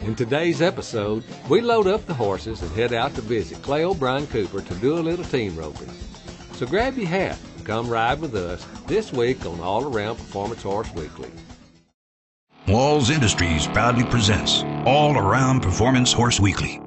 In today's episode, we load up the horses and head out to visit Clay O'Brien Cooper to do a little team roping. So grab your hat and come ride with us this week on All Around Performance Horse Weekly. Walls Industries proudly presents All Around Performance Horse Weekly.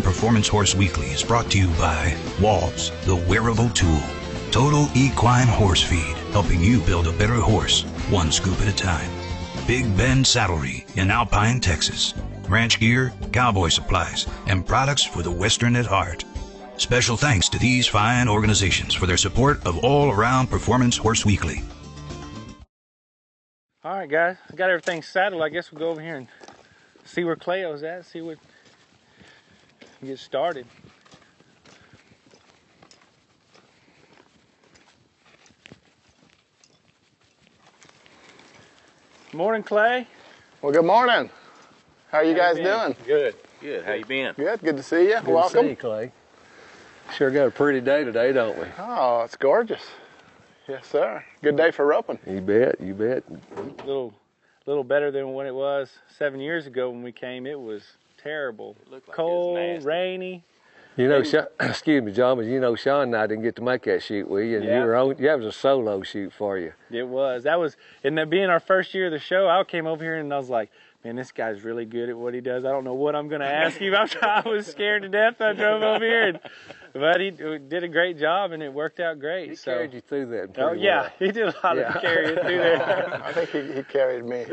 Performance Horse Weekly is brought to you by Walls, the wearable tool. Total Equine Horse Feed, helping you build a better horse, one scoop at a time. Big Bend Saddlery in Alpine, Texas. Ranch gear, cowboy supplies, and products for the Western at heart. Special thanks to these fine organizations for their support of All Around Performance Horse Weekly. All right, guys, I got everything saddled. I guess we'll go over here and see where Cleo's at, see what get started. Morning, Clay. Well, good morning. How are you guys doing? Good. Good. How you been? Good. Good to see you. Good Welcome. to see you, Clay. Sure got a pretty day today, don't we? Oh, it's gorgeous. Yes, sir. Good day for roping. You bet. You bet. Little better than when it was 7 years ago when we came. It was terrible. It looked like cold, it was nasty. Rainy. You know, excuse me, John, but you know, Sean and I didn't get to make that shoot with you, and Yeah. that was a solo shoot for you. It was. That was, and that being our first year of the show, I came over here and I was like, man, this guy's really good at what he does. I don't know what I'm going to ask him. I was scared to death. I drove over here, but he did a great job, and it worked out great. He carried you through that pretty Oh, yeah. well. He did a lot of carrying through there. I think he carried me.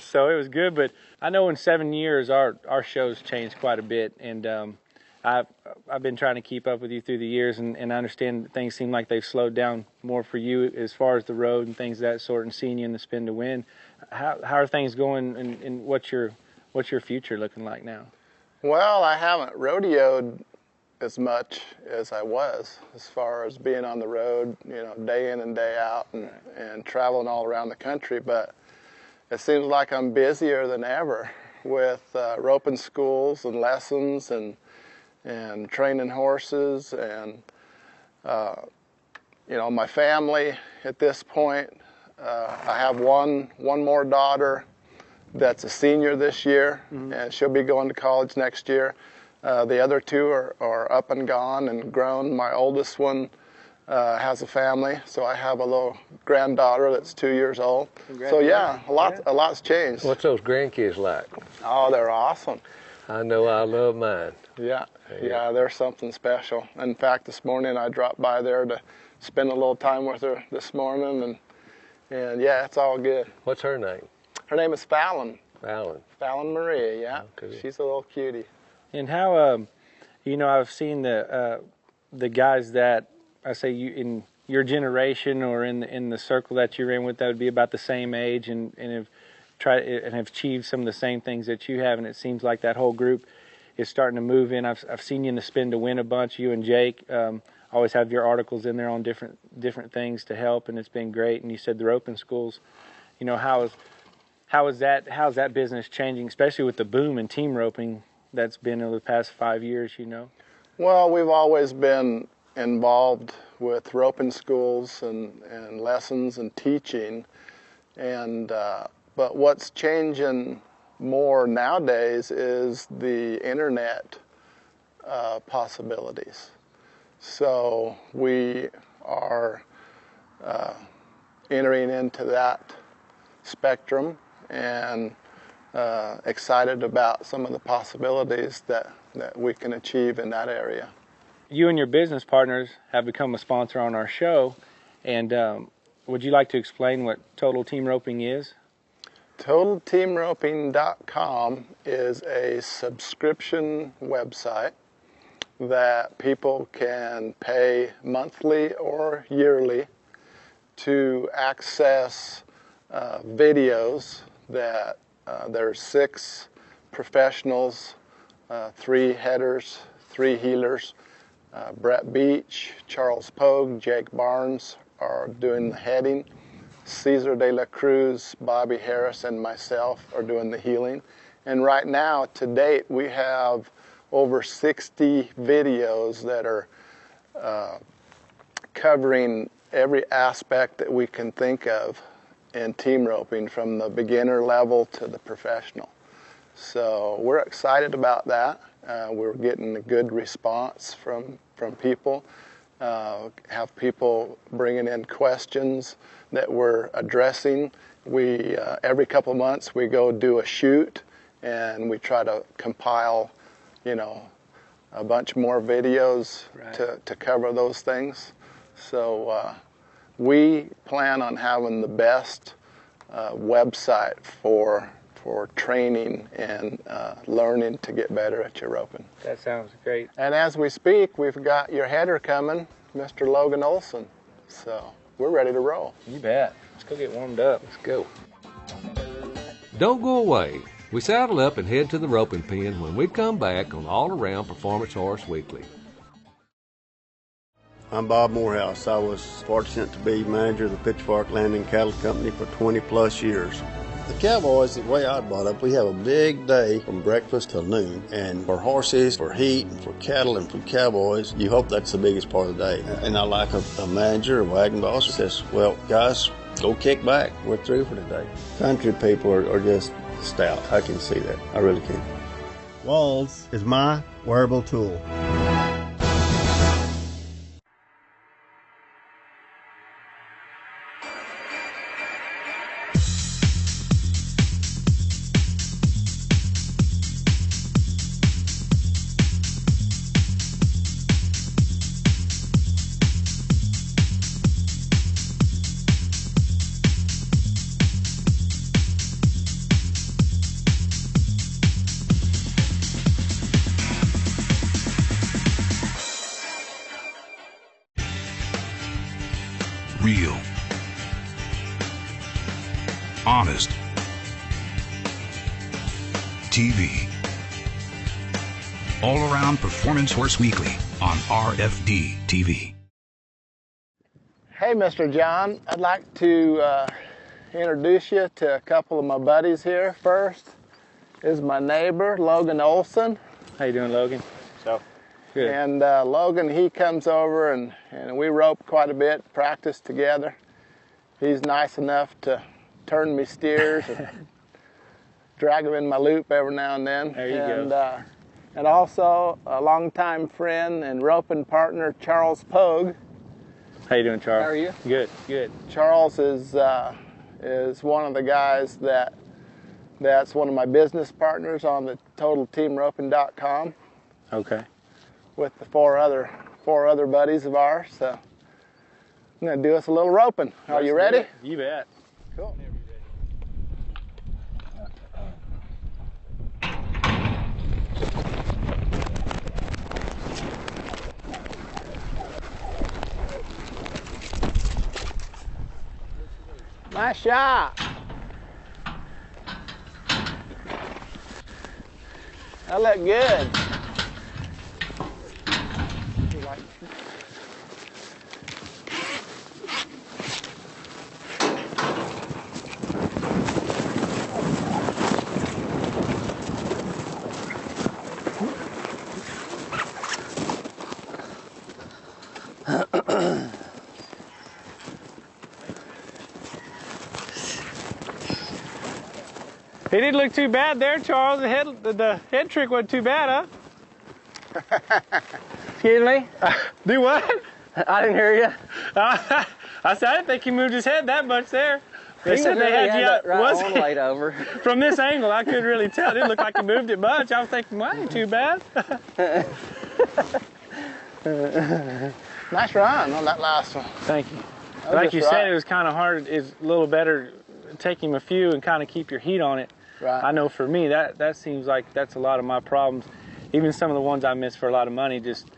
So it was good, but I know in 7 years our show's changed quite a bit, and I've been trying to keep up with you through the years, and I understand that things seem like they've slowed down more for you as far as the road and things of that sort, and seeing you in the Spin to Win. How are things going, and what's your future looking like now? Well, I haven't rodeoed as much as I was, as far as being on the road, you know, day in and day out, and traveling all around the country. But it seems like I'm busier than ever with roping schools and lessons and training horses, and you know, my family at this point. I have one more daughter that's a senior this year, and she'll be going to college next year. The other two are up and gone and grown. My oldest one has a family, so I have a little granddaughter that's 2 years old. So yeah, a lot's changed. What's those grandkids like? Oh, they're awesome. I know I love mine. Yeah, they're something special. In fact, this morning I dropped by there to spend a little time with her this morning, and yeah, it's all good. What's her name? Her name is Fallon. Fallon Maria, yeah. Okay. She's a little cutie. And how, you know, I've seen the guys that I say you in your generation or in the circle that you're in with that would be about the same age and have achieved some of the same things that you have, and it seems like that whole group is starting to move in. I've seen you in the Spin to Win a bunch. You and Jake always have your articles in there on different things to help, and it's been great. And you said the roping schools. You know, how's that business changing, especially with the boom in team roping that's been over the past 5 years? You know. Well, we've always been involved with roping schools and lessons and teaching, and but what's changing more nowadays is the internet possibilities. So we are entering into that spectrum and excited about some of the possibilities that we can achieve in that area. You and your business partners have become a sponsor on our show, and would you like to explain what Total Team Roping is? TotalTeamRoping.com is a subscription website that people can pay monthly or yearly to access videos that there's 6 professionals, 3 headers, 3 healers. Brett Beach, Charles Pogue, Jake Barnes are doing the heading. Cesar de la Cruz, Bobby Harris, and myself are doing the healing. And right now, to date, we have over 60 videos that are covering every aspect that we can think of in team roping, from the beginner level to the professional. So we're excited about that. We're getting a good response from people. Have people bringing in questions that we're addressing. We every couple of months we go do a shoot, and we try to compile, you know, a bunch more videos to cover those things. So we plan on having the best website for training and learning to get better at your roping. That sounds great. And as we speak, we've got your header coming, Mr. Logan Olson. So we're ready to roll. You bet. Let's go get warmed up. Let's go. Don't go away. We saddle up and head to the roping pen when we come back on All Around Performance Horse Weekly. I'm Bob Morehouse. I was fortunate to be manager of the Pitchfork Landing Cattle Company for 20 plus years. The cowboys, the way I brought up, we have a big day from breakfast till noon. And for horses, for heat, and for cattle, and for cowboys, you hope that's the biggest part of the day. And I like a manager, a wagon boss, who says, well, guys, go kick back. We're through for today. Country people are just stout. I can see that. I really can. Walls is my wearable tool. Real, honest, TV. All Around Performance Horse Weekly on RFD TV. Hey, Mr. John, I'd like to introduce you to a couple of my buddies here. First is my neighbor, Logan Olson. How you doing, Logan? So. Good. And Logan, he comes over and we rope quite a bit, practice together. He's nice enough to turn me steers and drag them in my loop every now and then. There you go. And also a longtime friend and roping partner, Charles Pogue. How you doing, Charles? How are you? Good, good. Charles is one of the guys that's one of my business partners on the TotalTeamRoping.com. Okay. With the four other buddies of ours. So I'm gonna do us a little roping. Are you ready? You bet. Cool. Nice shot. That looked good. He didn't look too bad there, Charles. The head trick wasn't too bad, huh? Excuse me? Do what? I didn't hear you. I said I didn't think he moved his head that much there. They said they had you out. Right Was on he? laid over. From this angle, I couldn't really tell. It didn't look like he moved it much. I was thinking, well, ain't too bad. Nice run on that last one. Thank you. Like you said, it was kind of hard. It's a little better take him a few and kind of keep your heat on it. Right. I know for me that seems like that's a lot of my problems. Even some of the ones I miss for a lot of money, just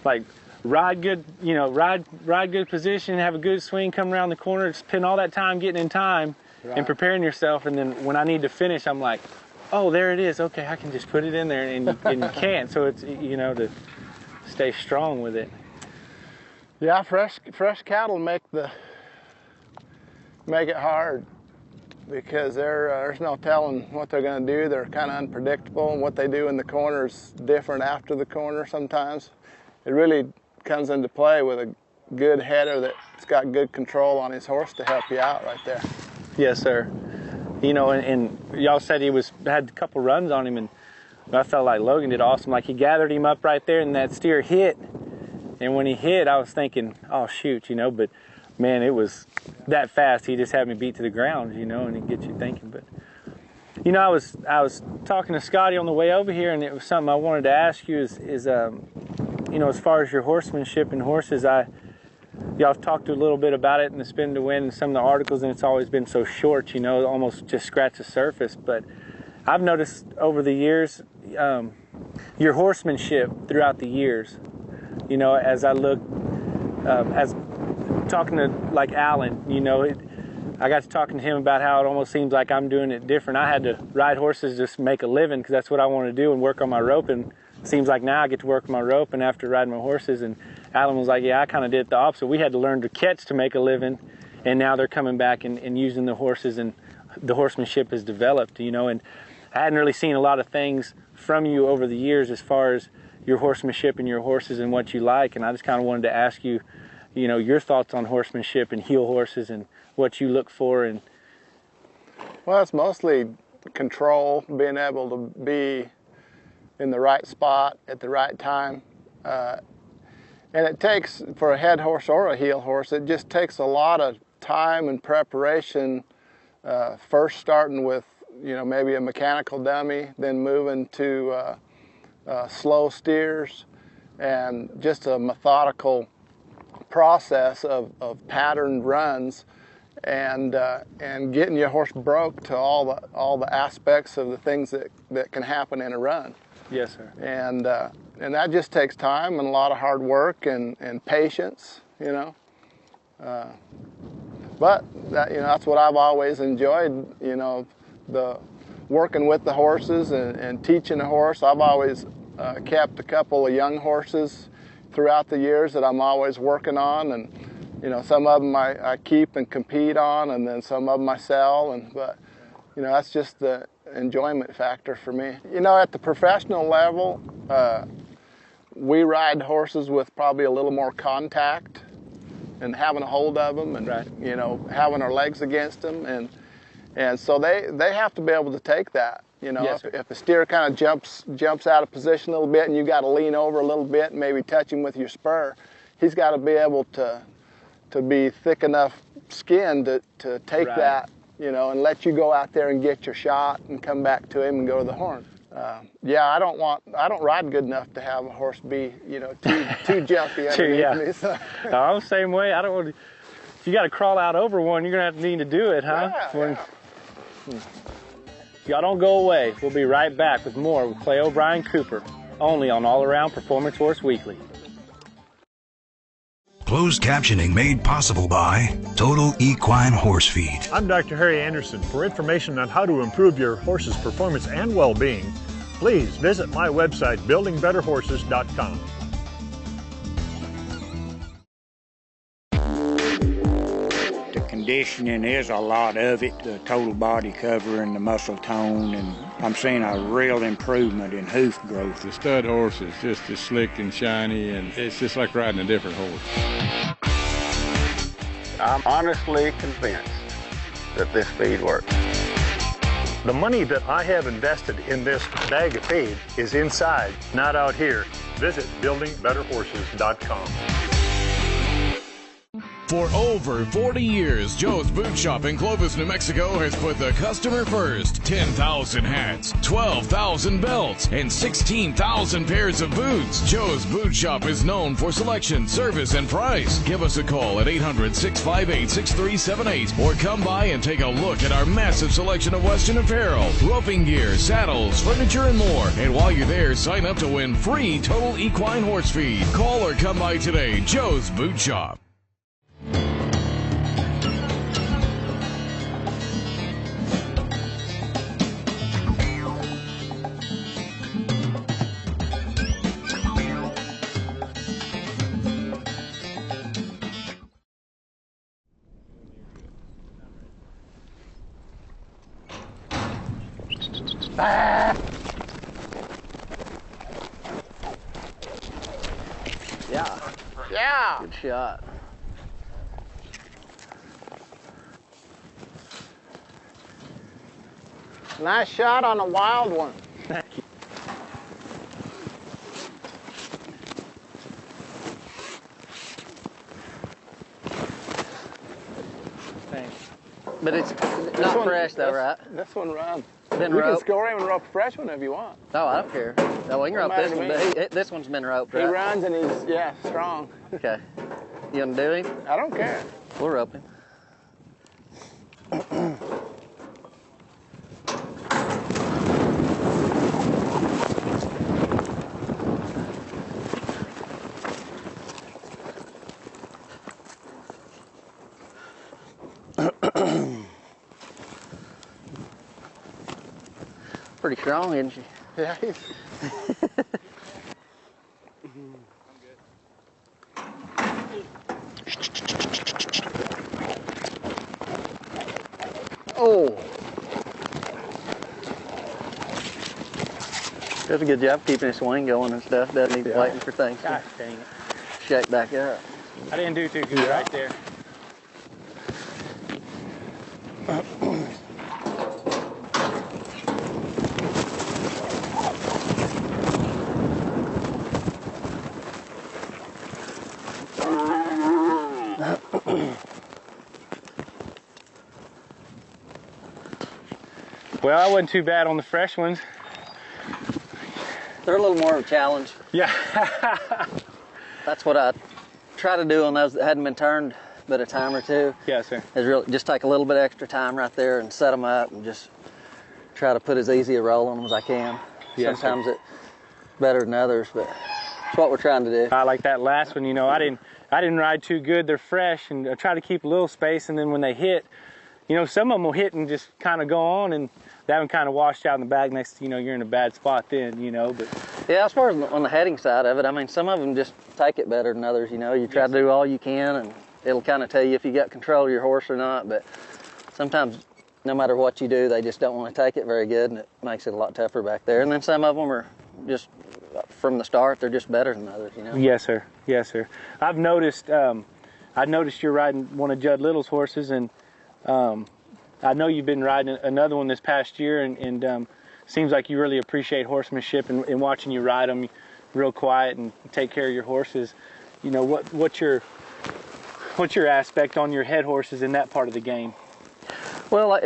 like ride good, you know, ride good position, have a good swing, come around the corner, spend all that time getting in time and preparing yourself, and then when I need to finish, I'm like, oh, there it is. Okay, I can just put it in there, and you can't. So it's, you know, to stay strong with it. Yeah, fresh cattle make it hard, because there's no telling what they're going to do. They're kind of unpredictable, and what they do in the corner is different after the corner sometimes. It really comes into play with a good header that's got good control on his horse to help you out right there. Yes, sir. You know, and y'all said he had a couple runs on him, and I felt like Logan did awesome. Like, he gathered him up right there, and that steer hit. And when he hit, I was thinking, oh, shoot, you know, but man, it was that fast. He just had me beat to the ground, you know, and it gets you thinking. But, you know, I was talking to Scotty on the way over here, and it was something I wanted to ask you is you know, as far as your horsemanship and horses, y'all have talked a little bit about it in the Spin to Win and some of the articles, and it's always been so short, you know, almost just scratch the surface. But I've noticed over the years, your horsemanship throughout the years, you know, as I look, as talking to like Alan, you know, I got to talking to him about how it almost seems like I'm doing it different. I had to ride horses just to make a living, because that's what I want to do, and work on my rope. And it seems like now I get to work on my rope and after riding my horses. And Alan was like, yeah, I kind of did it the opposite. We had to learn to catch to make a living, and now they're coming back and using the horses, and the horsemanship has developed, you know. And I hadn't really seen a lot of things from you over the years as far as your horsemanship and your horses and what you like. And I just kind of wanted to ask you, you know, your thoughts on horsemanship and heel horses and what you look for. And well, it's mostly control, being able to be in the right spot at the right time. And it takes, for a head horse or a heel horse, it just takes a lot of time and preparation, first starting with, you know, maybe a mechanical dummy, then moving to slow steers, and just a methodical process of patterned runs, and getting your horse broke to all the aspects of the things that can happen in a run. yes, sir. And that just takes time and a lot of hard work and patience, you know. But that, you know, that's what I've always enjoyed, you know, the working with the horses and teaching a horse. I've always kept a couple of young horses throughout the years that I'm always working on, and you know, some of them I keep and compete on, and then some of them I sell. But you know, that's just the enjoyment factor for me. You know, at the professional level, we ride horses with probably a little more contact and having a hold of them, and you know, having our legs against them, and so they have to be able to take that. You know, yes, if a steer kind of jumps out of position a little bit, and you got to lean over a little bit and maybe touch him with your spur, he's got to be able to be thick enough skin to take that, you know, and let you go out there and get your shot and come back to him and go to the horn. Yeah, I don't ride good enough to have a horse be, you know, too jumpy underneath me. So. I'm the same way. I don't want to. If you got to crawl out over one, you're gonna need to do it, huh? Yeah. Y'all don't go away. We'll be right back with more with Clay O'Brien Cooper, only on All Around Performance Horse Weekly. Closed captioning made possible by Total Equine Horse Feed. I'm Dr. Harry Anderson. For information on how to improve your horse's performance and well-being, please visit my website, buildingbetterhorses.com. Conditioning is a lot of it, the total body cover and the muscle tone, and I'm seeing a real improvement in hoof growth. The stud horse is just as slick and shiny, and it's just like riding a different horse. I'm honestly convinced that this feed works. The money that I have invested in this bag of feed is inside, not out here. Visit buildingbetterhorses.com. For over 40 years, Joe's Boot Shop in Clovis, New Mexico has put the customer first. 10,000 hats, 12,000 belts, and 16,000 pairs of boots. Joe's Boot Shop is known for selection, service, and price. Give us a call at 800-658-6378 or come by and take a look at our massive selection of Western apparel, roping gear, saddles, furniture, and more. And while you're there, sign up to win free Total Equine Horse Feed. Call or come by today. Joe's Boot Shop. Ah. Yeah. Yeah. Good shot. Nice shot on a wild one. Thank you. Thanks. But it's not fresh though, right? This one run. Been You can roped. score him and rope a fresh one if you want. Oh, I don't care. No, we can rope this one, but this one's been roped, right? He runs and he's, yeah, strong. Okay. You gonna do him? I don't care. We'll rope him. Pretty strong, isn't she? Yeah, he's... Oh! Does a good job keeping his swing going and stuff. Doesn't even waiting for things to Gosh dang it. shake back up. I didn't do too good right there. Well, I wasn't too bad on the fresh ones. They're a little more of a challenge. Yeah. That's what I try to do on those that hadn't been turned but a time or two. Yes, sir. Is really just take a little bit extra time right there and set them up and just try to put as easy a roll on them as I can. Yes, sometimes it's better than others, but it's what we're trying to do. I like that last one. You know, I didn't ride too good. They're fresh, and I try to keep a little space. And then when they hit, you know, some of them will hit and just kind of go on, and that one kind of washed out in the bag. Next, you know, you're in a bad spot then. You know, but yeah, as far as on the heading side of it, I mean, some of them just take it better than others. You know, you try to do all you can, and it'll kind of tell you if you got control of your horse or not. But sometimes, no matter what you do, they just don't want to take it very good, and it makes it a lot tougher back there. And then some of them are just from the start, they're just better than others. You know. Yes, sir. Yes, sir. I've noticed. I noticed you're riding one of Judd Little's horses, and I know you've been riding another one this past year, and seems like you really appreciate horsemanship and watching you ride them real quiet and take care of your horses. You know, what's your aspect on your head horses in that part of the game? Well,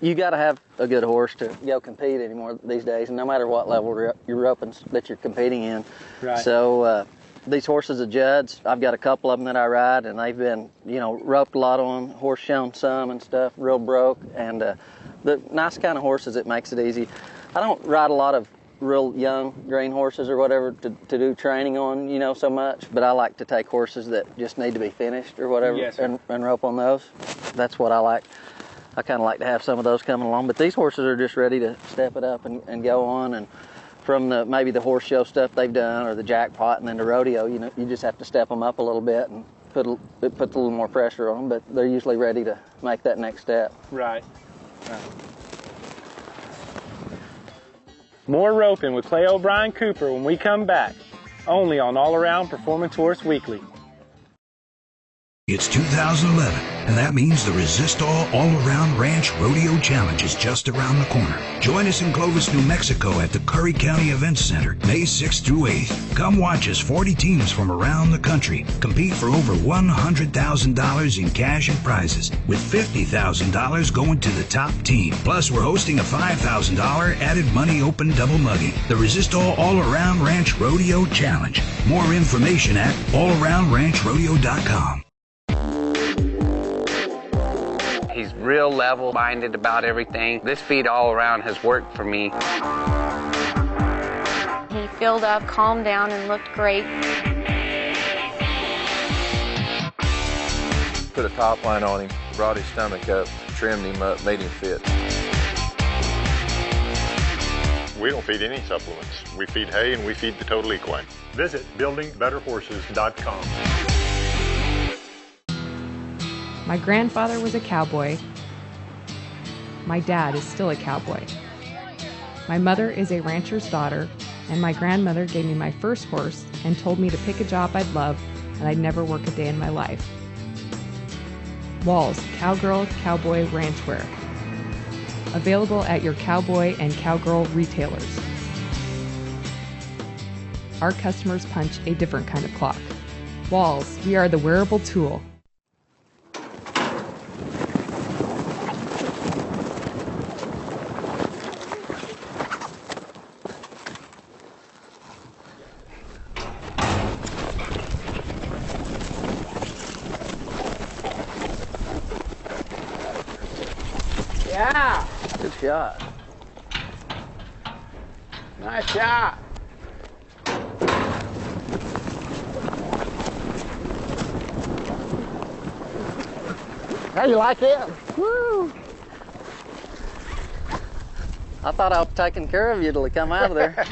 you got to have a good horse to go compete anymore these days, and no matter what level you're roping that you're competing in. Right. So these horses of Judd's, I've got a couple of them that I ride, and they've been, you know, roped a lot on, horse shown some and stuff, real broke, and the nice kind of horses, it makes it easy. I don't ride a lot of real young green horses or whatever to do training on, you know, so much, but I like to take horses that just need to be finished or whatever. Yes, and rope on those. That's what I like. I kind of like to have some of those coming along, but these horses are just ready to step it up and go on. And from maybe the horse show stuff they've done or the jackpot and then the rodeo, you know, you just have to step them up a little bit and it puts a little more pressure on them, but they're usually ready to make that next step. Right. More roping with Clay O'Brien Cooper when we come back, only on All Around Performance Horse Weekly. It's 2011, and that means the Resistol All-Around Ranch Rodeo Challenge is just around the corner. Join us in Clovis, New Mexico at the Curry County Events Center, May 6th through 8th. Come watch as 40 teams from around the country compete for over $100,000 in cash and prizes, with $50,000 going to the top team. Plus, we're hosting a $5,000 added money open double mugging. The Resistol All-Around Ranch Rodeo Challenge. More information at allaroundranchrodeo.com. He's real level-minded about everything. This feed all around has worked for me. He filled up, calmed down, and looked great. Put a top line on him, brought his stomach up, trimmed him up, made him fit. We don't feed any supplements. We feed hay and we feed the Total Equine. Visit buildingbetterhorses.com. My grandfather was a cowboy. My dad is still a cowboy. My mother is a rancher's daughter, and my grandmother gave me my first horse and told me to pick a job I'd love and I'd never work a day in my life. Walls, Cowgirl, Cowboy, Ranchwear. Available at your cowboy and cowgirl retailers. Our customers punch a different kind of clock. Walls, we are the wearable tool. Yeah. Good shot. Nice shot. How you like it? Woo! I thought I was taking care of you till it come out of there.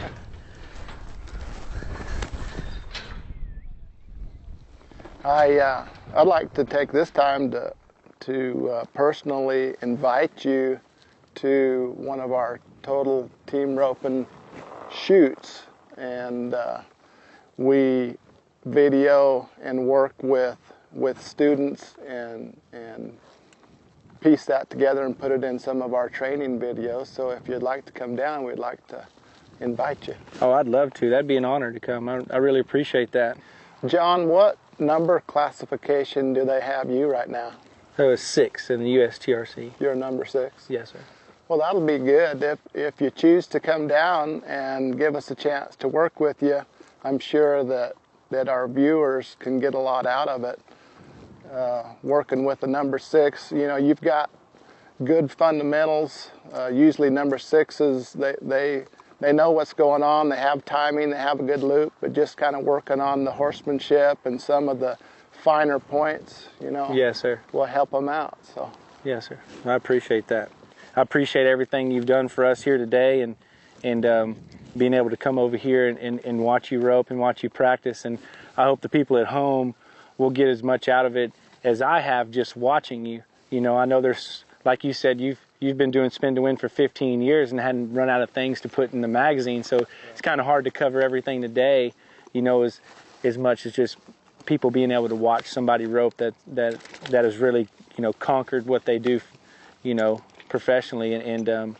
I'd like to take this time to personally invite you to one of our Total Team Roping shoots, and we video and work with students and piece that together and put it in some of our training videos. So if you'd like to come down, we'd like to invite you. Oh, I'd love to. That'd be an honor to come. I really appreciate that. John, what number classification do they have you right now? So it's 6 in the USTRC. You're number 6? Yes, sir. Well, that'll be good. If you choose to come down and give us a chance to work with you, I'm sure that our viewers can get a lot out of it. Working with the number 6, you know, you've got good fundamentals. Usually number 6s, they know what's going on. They have timing. They have a good loop. But just kind of working on the horsemanship and some of the finer points, you know. Yes, sir. Will help them out. So. Yes, sir. I appreciate that. I appreciate everything you've done for us here today, and being able to come over here and watch you rope and watch you practice. And I hope the people at home will get as much out of it as I have just watching you. You know, I know there's, like you said, you've been doing Spin to Win for 15 years and hadn't run out of things to put in the magazine, so it's kind of hard to cover everything today, you know, as much as just people being able to watch somebody rope that has really, you know, conquered what they do, you know, professionally, and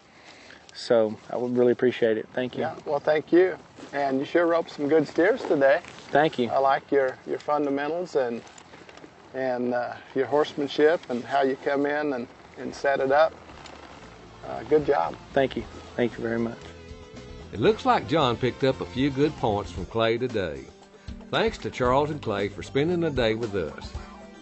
so I would really appreciate it. Thank you. Yeah, well, thank you. And you sure roped some good steers today. Thank you. I like your fundamentals and your horsemanship and how you come in and set it up. Good job. Thank you. Thank you very much. It looks like John picked up a few good points from Clay today. Thanks to Charles and Clay for spending the day with us.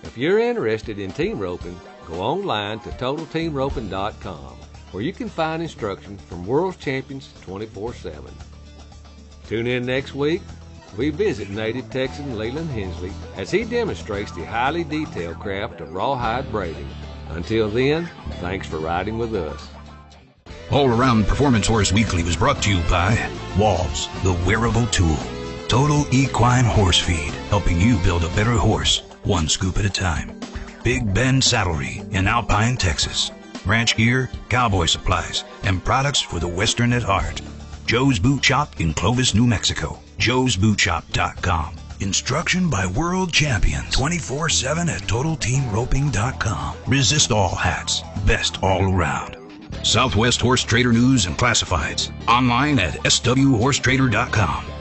If you're interested in team roping, go online to TotalTeamRoping.com, where you can find instruction from world champions 24/7. Tune in next week. We visit native Texan Leland Hensley as he demonstrates the highly detailed craft of rawhide braiding. Until then, thanks for riding with us. All Around Performance Horse Weekly was brought to you by Walls, the wearable tool. Total Equine Horse Feed, helping you build a better horse, one scoop at a time. Big Bend Saddlery in Alpine, Texas. Ranch gear, cowboy supplies, and products for the Western at heart. Joe's Boot Shop in Clovis, New Mexico. joesbootshop.com. Instruction by world champions 24/7 at TotalTeamRoping.com. Resist all hats. Best all around. Southwest Horse Trader News and Classifieds. Online at SWHorseTrader.com.